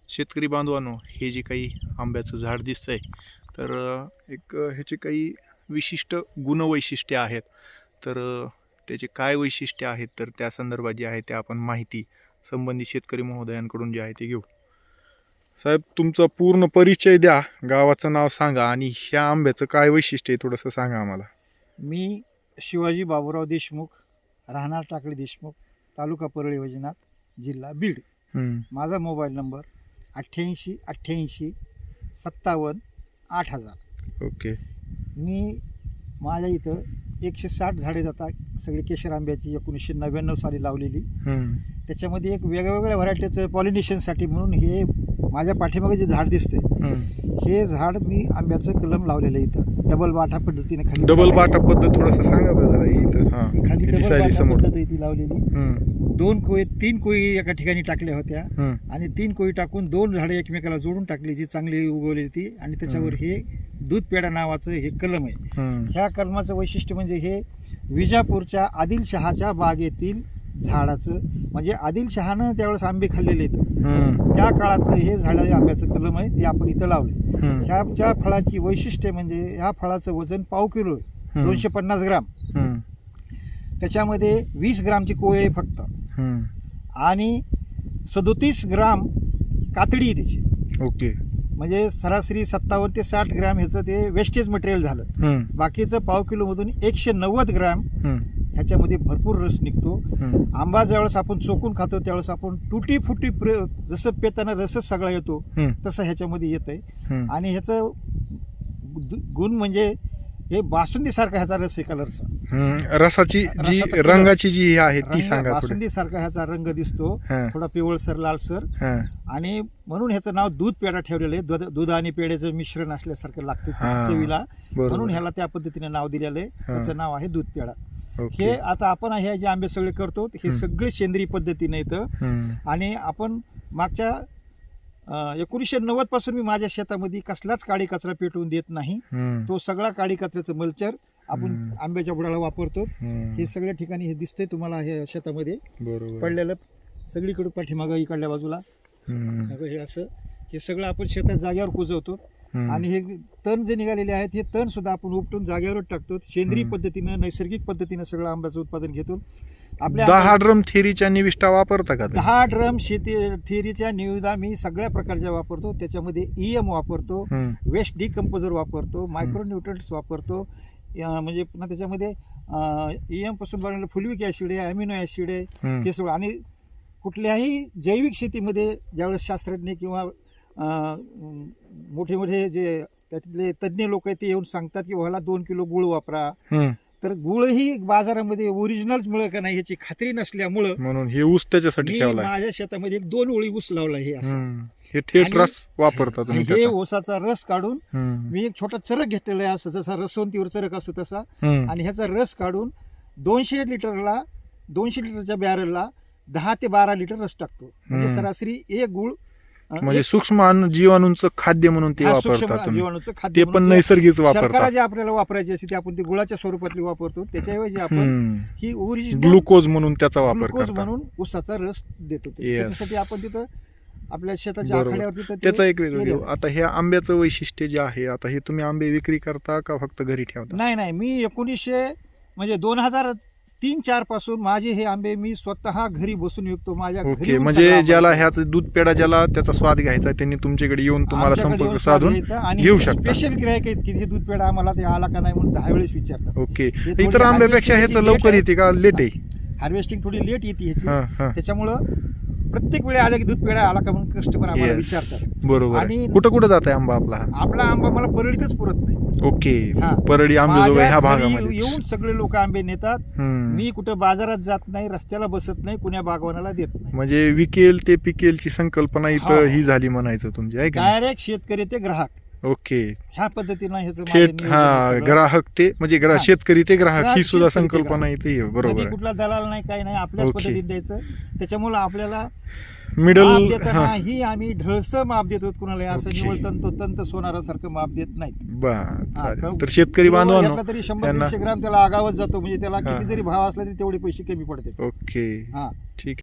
शेतकरी बांधवांनो, हे जे काही आंब्याचं झाड दिसतंय तर एक ह्याचे काही विशिष्ट गुणवैशिष्ट्ये आहेत. तर त्याचे काय वैशिष्ट्य आहेत तर त्या संदर्भात जे आहे ते आपण माहिती संबंधित शेतकरी महोदयांकडून जे आहे ते घेऊ. साहेब, तुमचा पूर्ण परिचय द्या, गावाचं नाव सांगा आणि ह्या आंब्याचं काय वैशिष्ट्य आहे थोडंसं सांगा आम्हाला. मी शिवाजी बाबूराव देशमुख, राहणार टाकळी देशमुख, तालुका परळी वैजनाथ, जिल्हा बीड. माझा मोबाईल नंबर 8888 57 8000. ओके. मी माझ्या इथं 160 झाडे जातात, सगळी केशर आंब्याची 1999 साली लावलेली. त्याच्यामध्ये एक वेगवेगळ्या व्हरायटीचं पॉलिनेशनसाठी म्हणून हे माझ्या पाठीमागे जे झाड दिसते हे झाड मी आंब्याचं कलम लावलेलं आहे इथं डबल बाटा पद्धतीने. खाली डबल बाटा पद्धत थोडंसं सांगा जरा इथं. खाली डबल दिसायली बाटा समोर. पद्धत आहे ती लावलेली. 3 कोळी एका ठिकाणी टाकल्या होत्या आणि 3 कोळी टाकून 2 झाडे एकमेकाला जोडून टाकली, जी चांगली उगवलेली ती. आणि त्याच्यावर हे दूध पेढा नावाचं हे कलम आहे. ह्या कलमाचं वैशिष्ट्य म्हणजे हे विजापूरच्या आदिलशहाच्या बागेतील झाडाचं, म्हणजे आदिलशहानं त्यावेळेस आंबे खाल्लेले आहेत त्या काळातलं हे झाड आंब्याचं कलम आहे, ते आपण इथं लावले. ह्याच्या फळाची वैशिष्ट्य म्हणजे ह्या फळाचं वजन पाव किलो आहे, 250 ग्राम. त्याच्यामध्ये 20 ग्रामची कोय आहे फक्त आणि 37 ग्राम कातडी आहे त्याची. ओके. म्हणजे सरासरी 57 ते 60 ग्राम ह्याचं ते वेस्टेज मटेरियल झालं. बाकीचं पाव किलोमधून 190 ग्राम ह्याच्यामध्ये भरपूर रस निघतो. आंबा ज्यावेळेस आपण चोकून खातो त्यावेळेस आपण तुटी फुटी जसं पेताना रसच सगळा येतो तसं ह्याच्यामध्ये येत आहे. आणि ह्याचं गुण म्हणजे हे बासुंदीसारखा ह्याचा रस आहे, कलरचा. रसाची जी रंगाची जी आहे ती सांगा. बासुंदीसारखा ह्याचा रंग दिसतो, थोडा पिवळसर लालसर. आणि म्हणून ह्याचं नाव दूध पेढा ठेवलेलं आहे. दूध आणि पेढ्याचं मिश्रण असल्यासारखं लागतं चवीला, म्हणून ह्याला त्या पद्धतीने नाव दिलेलं आहे. त्याचं नाव आहे दूध पेढा. हे आता आपण हे जे आंबे सगळे करतो हे सगळे सेंद्रिय पद्धतीने येतं. आणि आपण मागच्या 1990 पासून मी माझ्या शेतामध्ये कसलाच काळी कचरा पेटवून देत नाही. तो सगळा काळी कचऱ्याचं मल्चर आपण आंब्याच्या बुडाला वापरतो. हे सगळ्या ठिकाणी हे दिसतंय तुम्हाला, हे शेतामध्ये पडलेलं सगळीकडे पाठीमागं इकडल्या बाजूला हे असं हे सगळं आपण शेतात जागेवर कुजवतो. आणि हे तण जे निघालेले आहेत हे तण सुद्धा आपण उपटून जागेवरच टाकतो. सेंद्रिय पद्धतीनं नैसर्गिक पद्धतीनं सगळं आंब्याचं उत्पादन घेतो. आपल्या 10 ड्रम थेरीच्या निविष्ठा वापरता का? 10 ड्रम थेरीच्या निविदा मी सगळ्या प्रकारच्या वापरतो. त्याच्यामध्ये EM वापरतो, वेस्ट डिकम्पोजर वापरतो, मायक्रोन्यूट्रंट्स वापरतो. म्हणजे पुन्हा त्याच्यामध्ये EM पासून बनवलेलं फुलविक ॲसिड आहे, अमिनो ॲसिड आहे, हे सगळं. आणि कुठल्याही जैविक शेतीमध्ये ज्यावेळेस शास्त्रज्ञ किंवा मोठे मोठे जे त्यातले तज्ज्ञ लोक आहेत ते येऊन सांगतात की व्हाला 2 किलो गुळ वापरा, तर गुळही बाजारामध्ये ओरिजिनलच मिळेल का नाही ह्याची खात्री नसल्यामुळं म्हणून हे ऊस त्याच्यासाठी ठेवलाय. माझ्या शेतामध्ये 2 ओळी ऊस लावला. हे असं हे थेट रस वापरता तुम्ही. हे ऊसाचा रस काढून मी एक छोटा चरक घेतलेला आहे, असं जसा रसवंतीवर चरक असतो तसा. आणि ह्याचा रस काढून 200 लिटरच्या बॅरलला 10 ते 12 लिटर रस टाकतो. म्हणजे सरासरी एक गुळ, म्हणजे सूक्ष्म जीवाणूंचं खाद्य म्हणून ते वापरतात. जीवाणूचं खाद्य ते पण नैसर्गिक वापरतात. शर्करा जे आपल्याला वापरायची असते ते आपण ती गुळाच्या स्वरूपातली वापरतो. त्याच्याऐवजी आपण ही ओरिजिनल ग्लुकोज म्हणून त्याचा वापर ग्लुकोज म्हणून ऊसाचा रस देतो. त्याच्यासाठी आपण तिथं आपल्या शेताच्या आखाड्यावरती त्याचा एक वेगळं. आता हे आंब्याचं वैशिष्ट्य जे आहे, आता हे तुम्ही आंबे विक्री करता का फक्त घरी ठेवता? नाही, मी 2003-04 पासून माझे हे आंबे मी स्वतः घरी बसून विकतो. माझ्या घरी. म्हणजे ज्याला ह्याचं दूध पेढा ज्याला त्याचा स्वाद घ्यायचा त्यांनी तुमच्याकडे येऊन तुम्हाला संपर्क साधून घेऊ शकता. स्पेशल गिरायक आहेत की हे दूध पेढा आम्हाला ते आला का नाही म्हणून 10 वेळेस विचारतात. ओके. इतर आंब्यापेक्षा ह्याचं लवकर येते का लेट आहे? हार्वेस्टिंग थोडी लेट येते ह्याची, त्याच्यामुळं प्रत्येक वेळी आले की दूध पेढा आला का म्हणून कस्टमर आम्हाला विचारतात. बरोबर. आणि कुठं जात आहे आंबा आपला? आपला आंबा मला परळीतच पुरत नाही. ओके. परळी आंबेजोगाई ह्या भागामध्ये येऊन सगळे लोक आंबे नेतात. मी कुठं बाजारात जात नाही, रस्त्याला बसत नाही, कुण्या बागवानाला देत नाही. म्हणजे विकेल ते पिकेलची संकल्पना इथं ही झाली म्हणायचं तुमची आहे का? डायरेक्ट शेतकरी ते ग्राहक. ओके. ह्या पद्धतीनं ह्याचं थेट ग्राहक ते म्हणजे शेतकरी ते ग्राहक ही सुद्धा संकल्पना इथे. बरोबर. कुठला दलाल नाही, काही नाही, आपल्याच पद्धतीने द्यायचं. त्याच्यामुळे आपल्याला मिडल देताना ही आम्ही ढळसं माप देतो, कुणाला असं निवळ तंत सोनारासारखं माप देत नाहीत. तर शेतकरी बांधवांनो तरी 100-150 ग्राम त्याला आगावच जातो, म्हणजे त्याला किती जरी भाव असला तरी तेवढे पैसे कमी पडतात. ओके. ठीक.